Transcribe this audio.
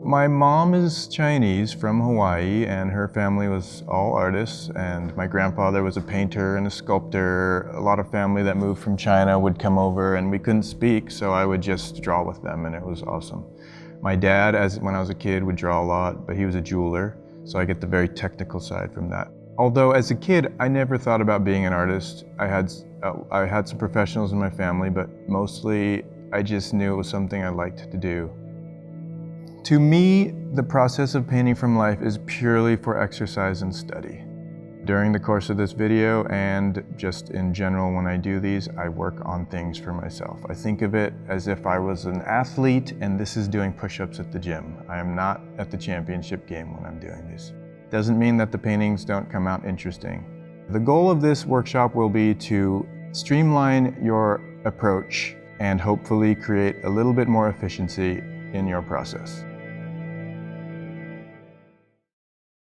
my mom is Chinese from Hawaii, and her family was all artists, and my grandfather was a painter and a sculptor. A lot of family that moved from China would come over, and we couldn't speak, so I would just draw with them, and it was awesome. My dad, when I was a kid, would draw a lot, but he was a jeweler, so I get the very technical side from that. Although as a kid, I never thought about being an artist. I had some professionals in my family, but mostly I just knew it was something I liked to do. To me, the process of painting from life is purely for exercise and study. During the course of this video and just in general when I do these, I work on things for myself. I think of it as if I was an athlete and this is doing push-ups at the gym. I am not at the championship game when I'm doing these. Doesn't mean that the paintings don't come out interesting. The goal of this workshop will be to streamline your approach and hopefully create a little bit more efficiency in your process.